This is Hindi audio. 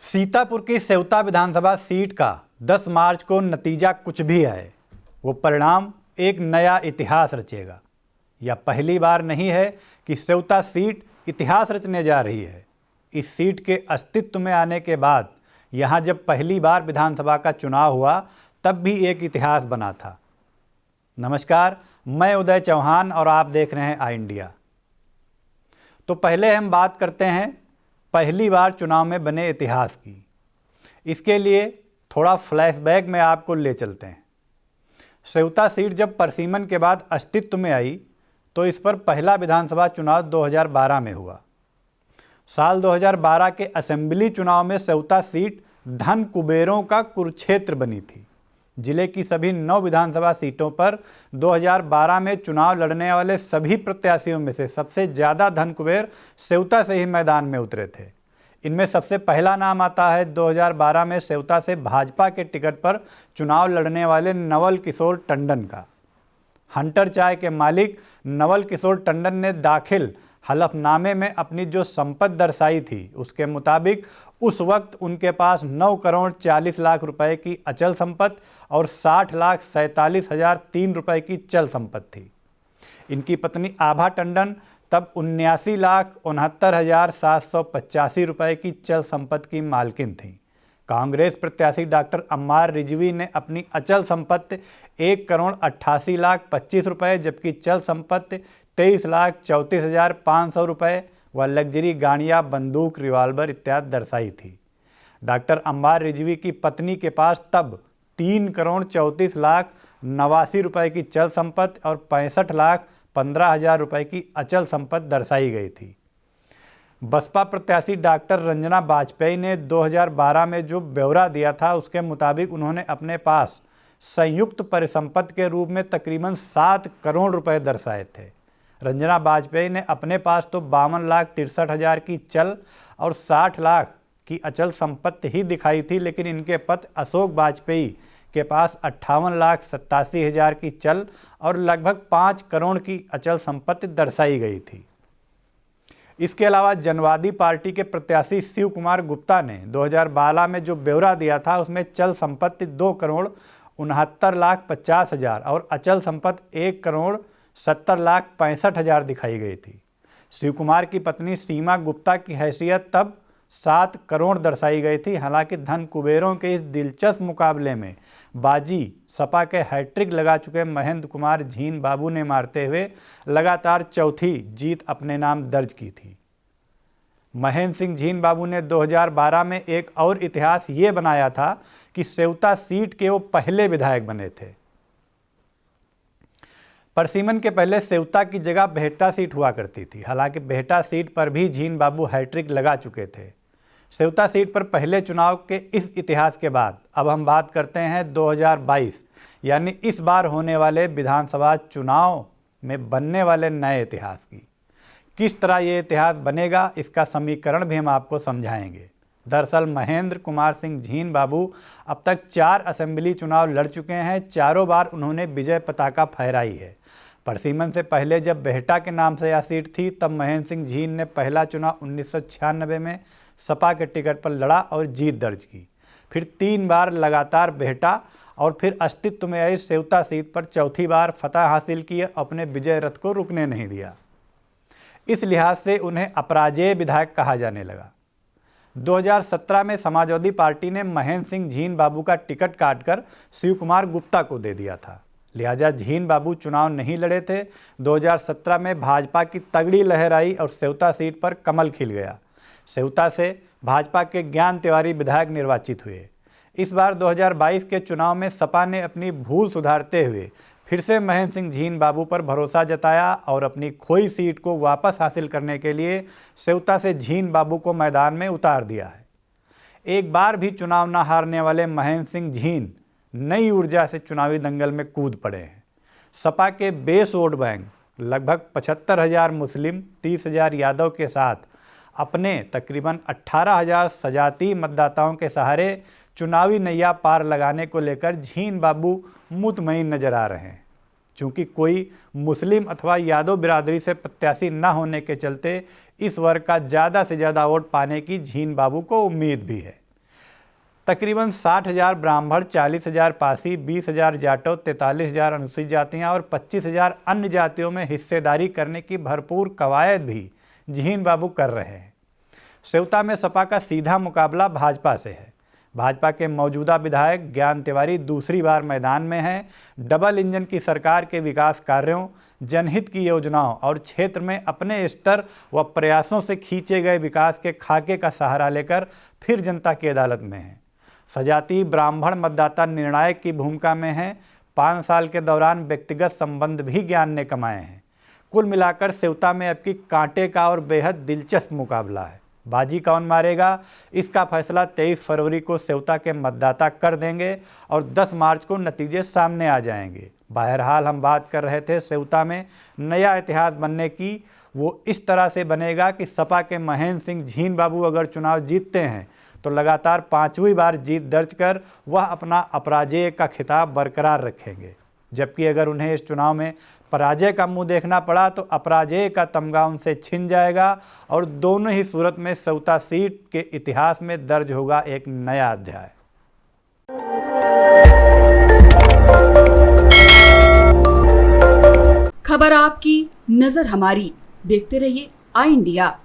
सीतापुर की सेवता विधानसभा सीट का 10 मार्च को नतीजा कुछ भी है, वो परिणाम एक नया इतिहास रचेगा। यह पहली बार नहीं है कि सेवता सीट इतिहास रचने जा रही है। इस सीट के अस्तित्व में आने के बाद यहाँ जब पहली बार विधानसभा का चुनाव हुआ तब भी एक इतिहास बना था। नमस्कार, मैं उदय चौहान और आप देख रहे हैं आई इंडिया। तो पहले हम बात करते हैं पहली बार चुनाव में बने इतिहास की। इसके लिए थोड़ा फ्लैशबैक में आपको ले चलते हैं। सेवता सीट जब परसीमन के बाद अस्तित्व में आई तो इस पर पहला विधानसभा चुनाव 2012 में हुआ। साल 2012 के असेंबली चुनाव में सेवता सीट धन कुबेरों का कुरुक्षेत्र बनी थी। जिले की सभी 9 विधानसभा सीटों पर 2012 में चुनाव लड़ने वाले सभी प्रत्याशियों में से सबसे ज़्यादा धन कुबेर सेवता से ही मैदान में उतरे थे। इनमें सबसे पहला नाम आता है 2012 में सेवता से भाजपा के टिकट पर चुनाव लड़ने वाले नवल किशोर टंडन का। हंटर चाय के मालिक नवल किशोर टंडन ने दाखिल हलफनामे में अपनी जो संपत्ति दर्शाई थी उसके मुताबिक उस वक्त उनके पास 9 करोड़ 40 लाख रुपए की अचल संपत्ति और 60,47,003 रुपए की चल संपत्ति थी। इनकी पत्नी आभा टंडन तब 79,69,785 रुपए की चल संपत्ति की मालकिन थी। कांग्रेस प्रत्याशी डॉक्टर अम्मार रिजवी ने अपनी अचल संपत्ति 1,88,25,000 रुपए जबकि चल संपत्ति 23,34,500 रुपए व लग्जरी गाड़ियाँ, बंदूक, रिवाल्वर इत्यादि दर्शाई थी। डॉक्टर अम्मार रिजवी की पत्नी के पास तब 3,34,89,000 रुपए की चल संपत्ति और 65,15,000 रुपए की अचल संपत्ति दर्शाई गई थी। बसपा प्रत्याशी डॉक्टर रंजना वाजपेयी ने 2012 में जो ब्यौरा दिया था उसके मुताबिक उन्होंने अपने पास संयुक्त परिसंपत्ति के रूप में तकरीबन 7 करोड़ रुपए दर्शाए थे। रंजना वाजपेयी ने अपने पास तो 52,63,000 की चल और 60 लाख की अचल संपत्ति ही दिखाई थी, लेकिन इनके पति अशोक वाजपेयी के पास 58,87,000 की चल और लगभग 5 करोड़ की अचल संपत्ति दर्शाई गई थी। इसके अलावा जनवादी पार्टी के प्रत्याशी शिव कुमार गुप्ता ने 2012 में जो ब्यौरा दिया था उसमें चल संपत्ति 2,69,50,000 और अचल संपत्ति 1,70,65,000 दिखाई गई थी। शिव कुमार की पत्नी सीमा गुप्ता की हैसियत तब 7 करोड़ दर्शाई गई थी। हालांकि धन कुबेरों के इस दिलचस्प मुकाबले में बाजी सपा के हैट्रिक लगा चुके महेंद्र कुमार झीन बाबू ने मारते हुए लगातार चौथी जीत अपने नाम दर्ज की थी। महेंद्र सिंह झीन बाबू ने 2012 में एक और इतिहास ये बनाया था कि सेवता सीट के वो पहले विधायक बने थे। परसीमन के पहले सेवता की जगह बेहटा सीट हुआ करती थी। हालांकि बेहटा सीट पर भी झीन बाबू हैट्रिक लगा चुके थे। सेवता सीट पर पहले चुनाव के इस इतिहास के बाद अब हम बात करते हैं 2022 यानी इस बार होने वाले विधानसभा चुनाव में बनने वाले नए इतिहास की। किस तरह ये इतिहास बनेगा इसका समीकरण भी हम आपको समझाएंगे। दरअसल महेंद्र कुमार सिंह झीन बाबू अब तक 4 असेंबली चुनाव लड़ चुके हैं। चारों बार उन्होंने विजय पताका फहराई है। परसीमन से पहले जब बेहटा के नाम से यह सीट थी तब महेंद्र सिंह झीन ने पहला चुनाव 1996 में सपा के टिकट पर लड़ा और जीत दर्ज की। फिर 3 बार लगातार बेहटा और फिर अस्तित्व में आई सेवता सीट पर चौथी बार फतह हासिल की। अपने विजय रथ को रुकने नहीं दिया। इस लिहाज से उन्हें अपराजेय विधायक कहा जाने लगा। 2017 में समाजवादी पार्टी ने महेंद्र सिंह झीन बाबू का टिकट काटकर शिव कुमार गुप्ता को दे दिया था। लिहाजा झीन बाबू चुनाव नहीं लड़े थे। 2017 में भाजपा की तगड़ी लहर आई और सेवता सीट पर कमल खिल गया। सेवता से भाजपा के ज्ञान तिवारी विधायक निर्वाचित हुए। इस बार 2022 के चुनाव में सपा ने अपनी भूल सुधारते हुए फिर से महेंद्र सिंह झीन बाबू पर भरोसा जताया और अपनी खोई सीट को वापस हासिल करने के लिए सेवता से झीन बाबू को मैदान में उतार दिया है। एक बार भी चुनाव न हारने वाले महेंद्र सिंह झीन नई ऊर्जा से चुनावी दंगल में कूद पड़े हैं। सपा के बेस वोट बैंक लगभग 75,000 मुस्लिम, 30,000 यादव के साथ अपने तकरीबन 18,000 सजाती मतदाताओं के सहारे चुनावी नैया पार लगाने को लेकर झीन बाबू मुतमईन नजर आ रहे हैं। चूँकि कोई मुस्लिम अथवा यादव बिरादरी से प्रत्याशी न होने के चलते इस वर्ग का ज़्यादा से ज़्यादा वोट पाने की झीन बाबू को उम्मीद भी है। तकरीबन 60,000 ब्राह्मण, 40,000 पासी, 20,000 जाटव, 43,000 अनुसूचित जातियाँ और 25,000 अन्य जातियों में हिस्सेदारी करने की भरपूर कवायद भी जीन बाबू कर रहे हैं। सेवता में सपा का सीधा मुकाबला भाजपा से है। भाजपा के मौजूदा विधायक ज्ञान तिवारी दूसरी बार मैदान में हैं। डबल इंजन की सरकार के विकास कार्यों, जनहित की योजनाओं और क्षेत्र में अपने स्तर व प्रयासों से खींचे गए विकास के खाके का सहारा लेकर फिर जनता की अदालत में हैं। सजातीय ब्राह्मण मतदाता निर्णायक की भूमिका में हैं। 5 साल के दौरान व्यक्तिगत संबंध भी ज्ञान ने कमाए हैं। कुल मिलाकर सेवता में अब की कांटे का और बेहद दिलचस्प मुकाबला है। बाजी कौन मारेगा, इसका फैसला 23 फरवरी को सेवता के मतदाता कर देंगे और 10 मार्च को नतीजे सामने आ जाएंगे। बहरहाल हम बात कर रहे थे सेवता में नया इतिहास बनने की। वो इस तरह से बनेगा कि सपा के महेंद्र सिंह जीन बाबू अगर चुनाव जीतते हैं तो लगातार 5वीं बार जीत दर्ज कर वह अपना अपराजेय का खिताब बरकरार रखेंगे। जबकि अगर उन्हें इस चुनाव में पराजय का मुंह देखना पड़ा तो अपराजय का तमगा उनसे छिन जाएगा और दोनों ही सूरत में सेवता सीट के इतिहास में दर्ज होगा एक नया अध्याय। खबर आपकी, नजर हमारी। देखते रहिए आई इंडिया।